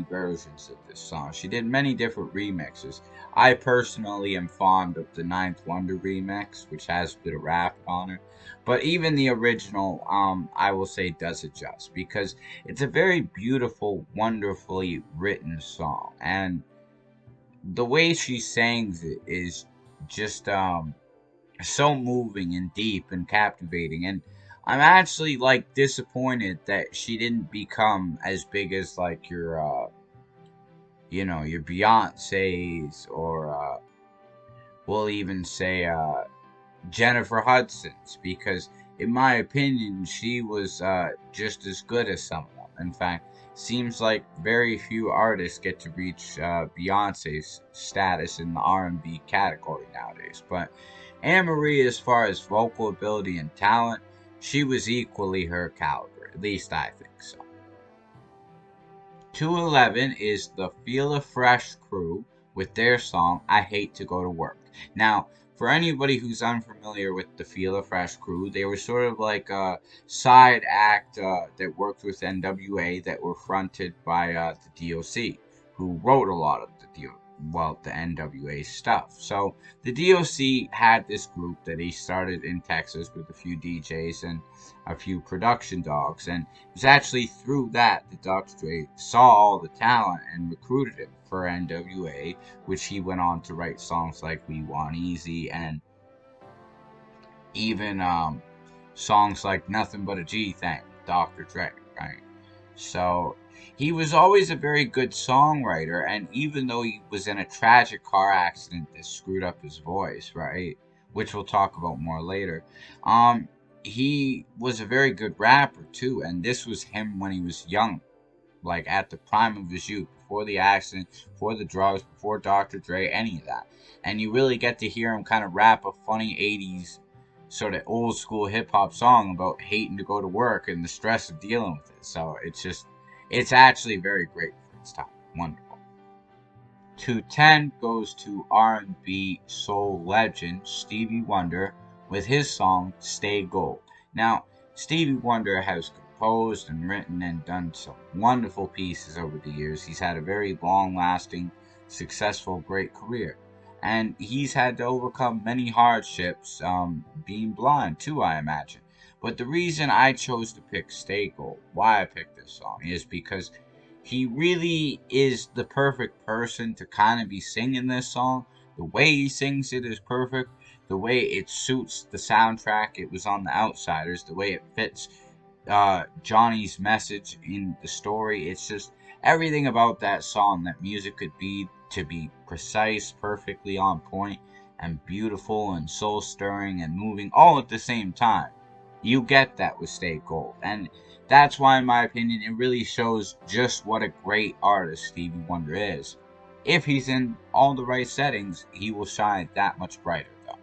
versions of this song. She did many different remixes. I personally am fond of the Ninth Wonder remix, which has a bit of rap on it. But even the original, I will say does it just because it's a very beautiful, wonderfully written song. And the way she sings it is just so moving and deep and captivating, and I'm actually like disappointed that she didn't become as big as like your your Beyonce's or we'll even say Jennifer Hudson's, because in my opinion she was just as good as some of them. In fact, seems like very few artists get to reach Beyonce's status in the R&B category nowadays. But Anne Marie, as far as vocal ability and talent, she was equally her caliber. At least I think so. 211 is the Feel a Fresh crew with their song I Hate to Go to Work. Now, for anybody who's unfamiliar with the Feel a Fresh crew, they were sort of like a side act that worked with NWA that were fronted by the DOC, who wrote a lot of the NWA stuff. So the DOC had this group that he started in Texas with a few DJs and a few production dogs, and it was actually through that Dr. Dre saw all the talent and recruited him for NWA, which he went on to write songs like We Want Easy and even songs like Nothing But a G Thing, Dr. Dre, right? So he was always a very good songwriter, and even though he was in a tragic car accident that screwed up his voice, right? Which we'll talk about more later. Um, he was a very good rapper too, and this was him when he was young, like at the prime of his youth, before the accident, before the drugs, before Dr. Dre, any of that. And you really get to hear him kind of rap a funny 80s sort of old school hip hop song about hating to go to work and the stress of dealing with it. So it's actually very great for its time. Wonderful. 210 goes to R&B soul legend Stevie Wonder with his song Stay Gold. Now, Stevie Wonder has composed and written and done some wonderful pieces over the years. He's had a very long-lasting, successful, great career. And he's had to overcome many hardships, being blind too, I imagine. But the reason I chose to pick Stay Gold, why I picked this song, is because he really is the perfect person to kind of be singing this song. The way he sings it is perfect. The way it suits the soundtrack. It was on The Outsiders. The way it fits Johnny's message in the story. It's just everything about that song that music could be, to be precise, perfectly on point, and beautiful and soul stirring and moving all at the same time. You get that with Stay Gold. And that's why, in my opinion, it really shows just what a great artist Stevie Wonder is. If he's in all the right settings, he will shine that much brighter, though.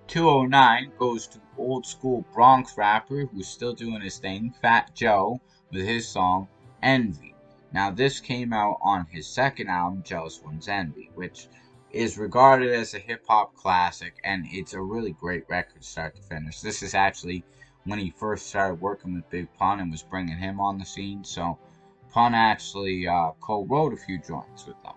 209 goes to old school Bronx rapper who's still doing his thing, Fat Joe, with his song Envy. Now, this came out on his second album, Jealous One's Envy, which is regarded as a hip hop classic, and it's a really great record start to finish. This is actually when he first started working with Big Pun and was bringing him on the scene, so Pun actually co wrote a few joints with them.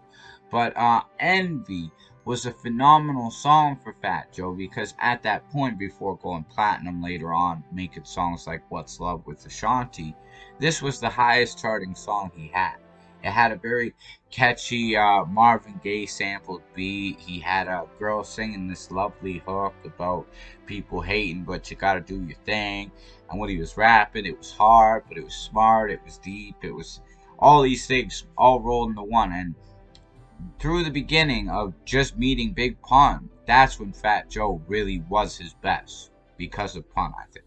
But Envy was a phenomenal song for Fat Joe, because at that point, before going platinum later on, making songs like What's Love with Ashanti, this was the highest charting song he had. It had a very catchy Marvin Gaye sampled beat. He had a girl singing this lovely hook about people hating, but you gotta do your thing. And when he was rapping, it was hard, but it was smart, it was deep, it was all these things all rolled into one. And through the beginning of just meeting Big Pun, that's when Fat Joe really was his best, because of Pun, I think.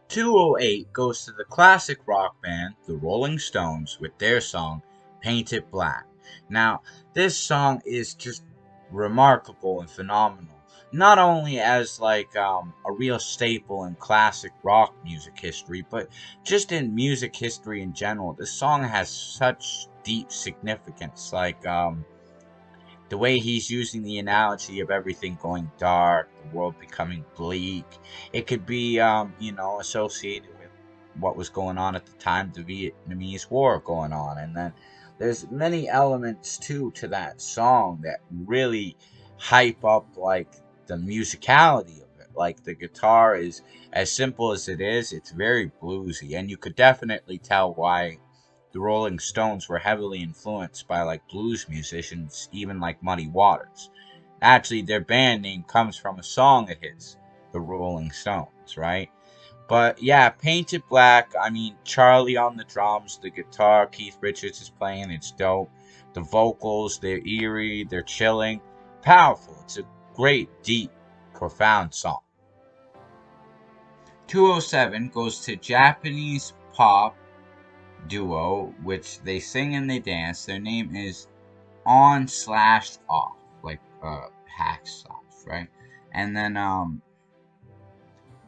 208 goes to the classic rock band, the Rolling Stones, with their song Paint It Black. Now, this song is just remarkable and phenomenal. Not only as like a real staple in classic rock music history, but just in music history in general. This song has such deep significance. Like the way he's using the analogy of everything going dark, the world becoming bleak. It could be, associated with what was going on at the time, the Vietnamese War going on. And then there's many elements, too, to that song that really hype up, like, the musicality of it. Like, the guitar is, as simple as it is, it's very bluesy. And you could definitely tell why the Rolling Stones were heavily influenced by like blues musicians, even like Muddy Waters. Actually, their band name comes from a song of his, the Rolling Stones, right? But yeah, Painted Black, I mean, Charlie on the drums, the guitar, Keith Richards is playing, it's dope. The vocals, they're eerie, they're chilling, powerful. It's a great, deep, profound song. 207 goes to Japanese pop duo, which they sing and they dance. Their name is On Slash Off, like hack slash, right? And then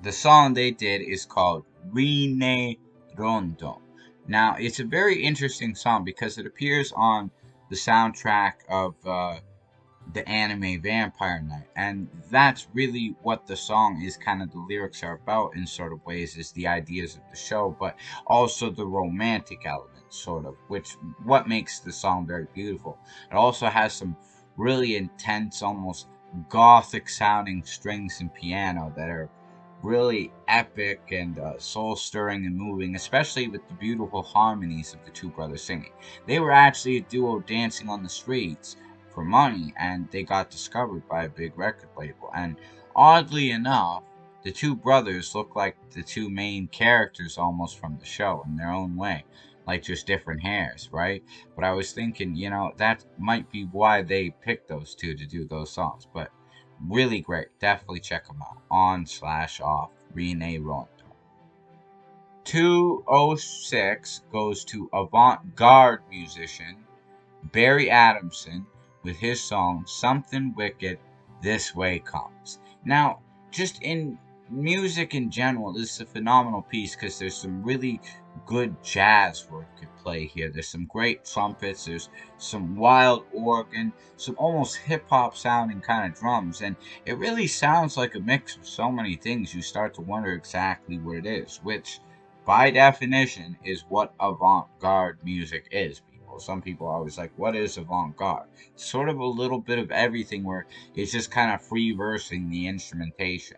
the song they did is called Rinne Rondo. Now it's a very interesting song because it appears on the soundtrack of the anime Vampire Night, and that's really what the song is, kind of the lyrics are about in sort of ways, is the ideas of the show, but also the romantic element, sort of, which what makes the song very beautiful. It also has some really intense, almost gothic sounding strings and piano that are really epic and soul stirring and moving, especially with the beautiful harmonies of the two brothers singing. They were actually a duo dancing on the streets for money, and they got discovered by a big record label. And oddly enough, the two brothers look like the two main characters almost from the show in their own way, like just different hairs, right? But I was thinking, that might be why they picked those two to do those songs. But really great. Definitely check them out. On slash off. Rinne Rondo. 206 goes to avant-garde musician Barry Adamson with his song Something Wicked This Way Comes. Now, just in music in general, this is a phenomenal piece because there's some really good jazz work at play here. There's some great trumpets, there's some wild organ, some almost hip hop sounding kind of drums, and it really sounds like a mix of so many things you start to wonder exactly what it is, which by definition is what avant-garde music is. Some people are always like, what is avant-garde? It's sort of a little bit of everything where it's just kind of free versing the instrumentation.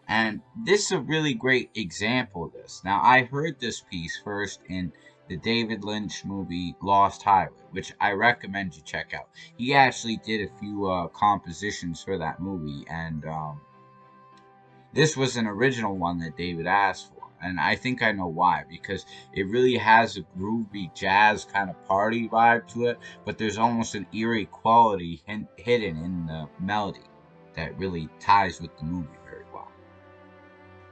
And this is a really great example of this. Now, I heard this piece first in the David Lynch movie Lost Highway, which I recommend you check out. He actually did a few compositions for that movie, and this was an original one that David asked for. And I think I know why, because it really has a groovy jazz kind of party vibe to it, but there's almost an eerie quality hidden in the melody that really ties with the movie very well.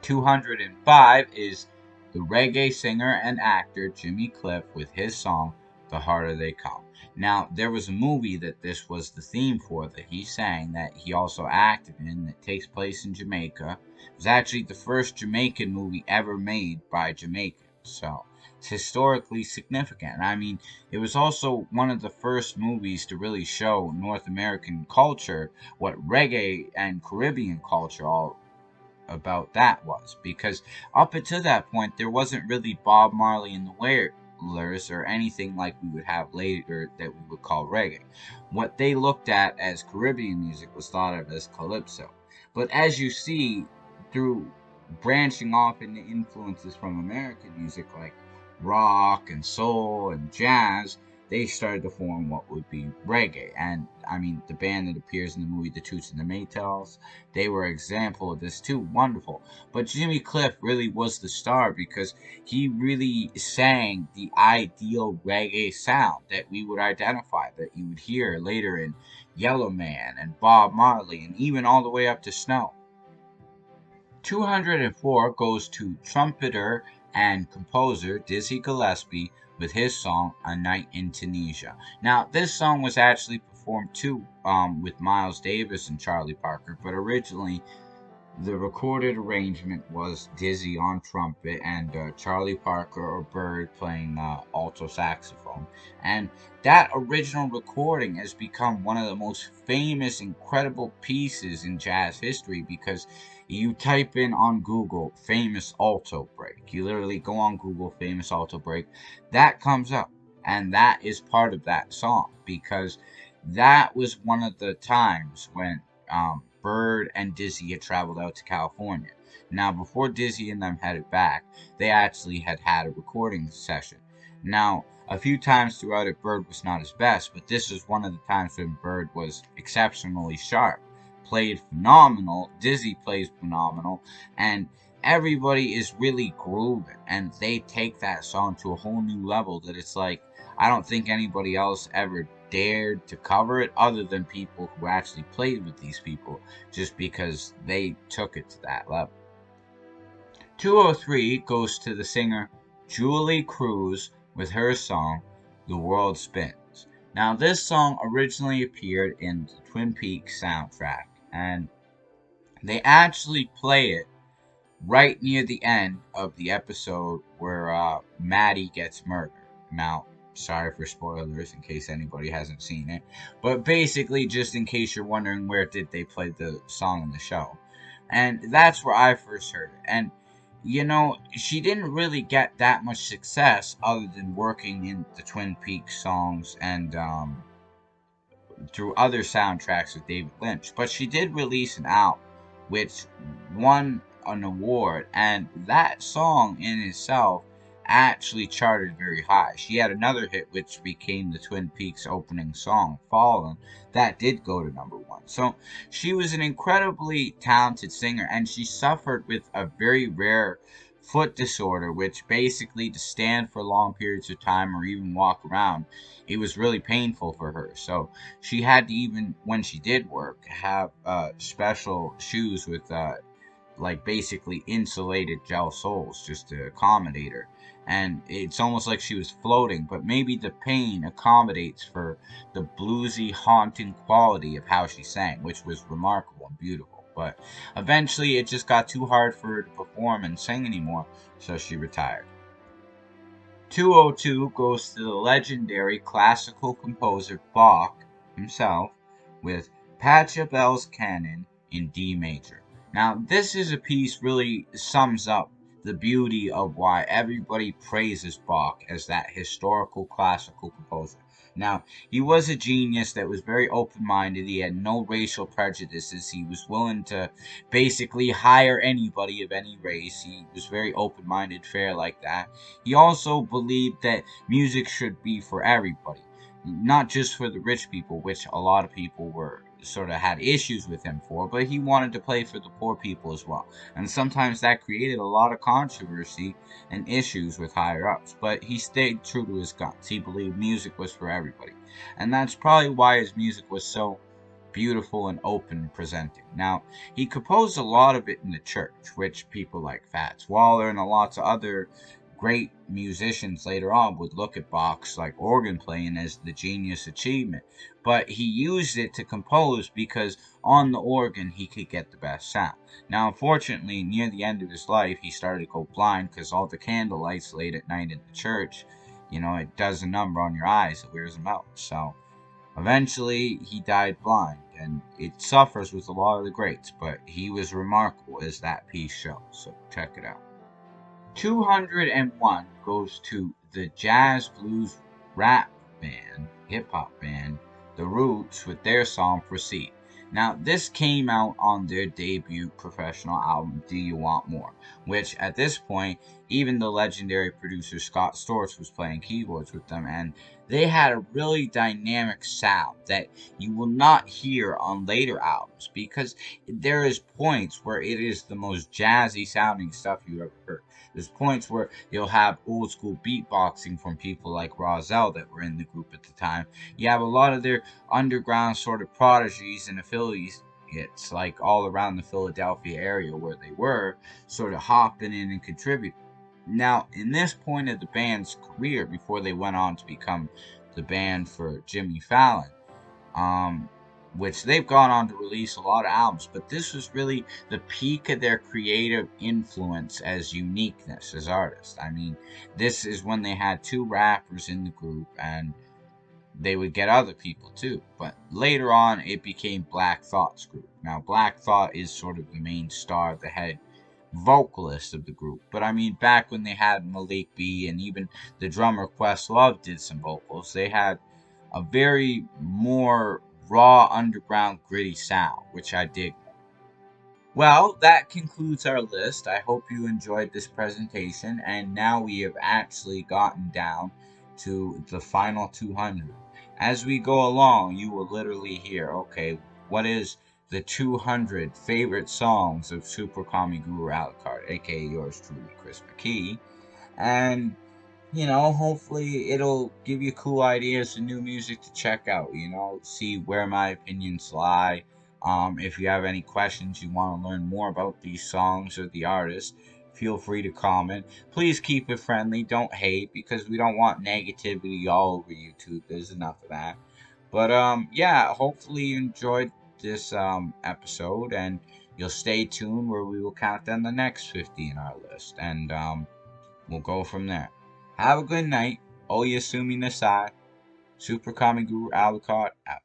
205 is the reggae singer and actor Jimmy Cliff with his song The Harder They Come. Now, there was a movie that this was the theme for that he sang, that he also acted in, that takes place in Jamaica. It was actually the first Jamaican movie ever made by Jamaicans, so it's historically significant. I mean, it was also one of the first movies to really show North American culture, what reggae and Caribbean culture all about that was, because up until that point there wasn't really Bob Marley and the samplers or anything like we would have later that we would call reggae. What they looked at as Caribbean music was thought of as calypso. But as you see, through branching off into influences from American music like rock and soul and jazz, they started to form what would be reggae. And I mean, the band that appears in the movie The Toots and the Maytals, they were an example of this too. Wonderful. But Jimmy Cliff really was the star because he really sang the ideal reggae sound that we would identify, that you would hear later in Yellow Man and Bob Marley and even all the way up to Snow. 204 goes to trumpeter and composer Dizzy Gillespie with his song A Night in Tunisia. Now, this song was actually performed too with Miles Davis and Charlie Parker, but originally the recorded arrangement was Dizzy on trumpet and Charlie Parker or Bird playing alto saxophone. And that original recording has become one of the most famous, incredible pieces in jazz history because you type in on Google famous alto break. You literally go on Google famous alto break. That comes up. And that is part of that song because that was one of the times when Bird and Dizzy had traveled out to California. Now, before Dizzy and them headed back, they actually had a recording session. Now, a few times throughout it, Bird was not his best, but this was one of the times when Bird was exceptionally sharp, played phenomenal, Dizzy plays phenomenal, and everybody is really grooving, and they take that song to a whole new level that it's like, I don't think anybody else ever dared to cover it other than people who actually played with these people just because they took it to that level. 203 goes to the singer Julie Cruz with her song The World Spins. Now, this song originally appeared in the Twin Peaks soundtrack, and they actually play it right near the end of the episode where Maddie gets murdered. Now, sorry for spoilers in case anybody hasn't seen it, but basically, just in case you're wondering where did they play the song in the show, and that's where I first heard it. And she didn't really get that much success other than working in the Twin Peaks songs and through other soundtracks with David Lynch, but she did release an album which won an award, and that song in itself actually charted very high. She had another hit which became the Twin Peaks opening song, Fallen, that did go to number one. So she was an incredibly talented singer, and she suffered with a very rare foot disorder, which basically to stand for long periods of time or even walk around, it was really painful for her. So she had to, even when she did work, have special shoes with like basically insulated gel soles just to accommodate her. And it's almost like she was floating, but maybe the pain accommodates for the bluesy, haunting quality of how she sang, which was remarkable and beautiful. But eventually it just got too hard for her to perform and sing anymore, so she retired. 202 goes to the legendary classical composer Bach himself with Pachelbel's Canon in D major. Now, this is a piece really sums up the beauty of why everybody praises Bach as that historical classical composer. Now, he was a genius that was very open-minded. He had no racial prejudices. He was willing to basically hire anybody of any race. He was very open-minded, fair like that. He also believed that music should be for everybody, not just for the rich people, which a lot of people were sort of had issues with him for, but he wanted to play for the poor people as well. And sometimes that created a lot of controversy and issues with higher ups, but he stayed true to his guns. He believed music was for everybody. And that's probably why his music was so beautiful and open and presenting. Now, he composed a lot of it in the church, which people like Fats Waller and lots of other great musicians later on would look at Bach's like organ playing as the genius achievement, but he used it to compose because on the organ he could get the best sound. Now, unfortunately, near the end of his life, he started to go blind because all the candle lights late at night in the church, it does a number on your eyes, it wears them out. So eventually, he died blind, and it suffers with a lot of the greats, but he was remarkable as that piece shows. So check it out. 201 goes to the jazz blues rap band, hip hop band, The Roots, with their song Proceed. Now, this came out on their debut professional album, Do You Want More? Which at this point, even the legendary producer Scott Storch was playing keyboards with them, and they had a really dynamic sound that you will not hear on later albums, because there is points where it is the most jazzy sounding stuff you ever heard. There's points where you'll have old school beatboxing from people like Rozelle that were in the group at the time. You have a lot of their underground sort of prodigies and affiliates, like all around the Philadelphia area where they were, sort of hopping in and contributing. Now, in this point of the band's career, before they went on to become the band for Jimmy Fallon, um, which they've gone on to release a lot of albums, but this was really the peak of their creative influence as uniqueness as artists. I mean, this is when they had two rappers in the group, and they would get other people too. But later on, it became Black Thought's group. Now, Black Thought is sort of the main star, the head vocalist of the group. But I mean, back when they had Malik B and even the drummer Questlove did some vocals, they had a very more raw, underground, gritty sound, which I dig. Well, that concludes our list. I hope you enjoyed this presentation, and now we have actually gotten down to the final 200. As we go along, you will literally hear, okay, what is the 200 favorite songs of Super Kami Guru Alucard, aka yours truly, Chris McKee, and hopefully it'll give you cool ideas and new music to check out, see where my opinions lie. If you have any questions, you want to learn more about these songs or the artist, feel free to comment. Please keep it friendly, don't hate, because we don't want negativity all over YouTube. There's enough of that. But yeah, hopefully you enjoyed this episode, and you'll stay tuned where we will count down the next 50 in our list, and we'll go from there. Have a good night. Oyasumi Nasai. Super Kami Guru Alucard out.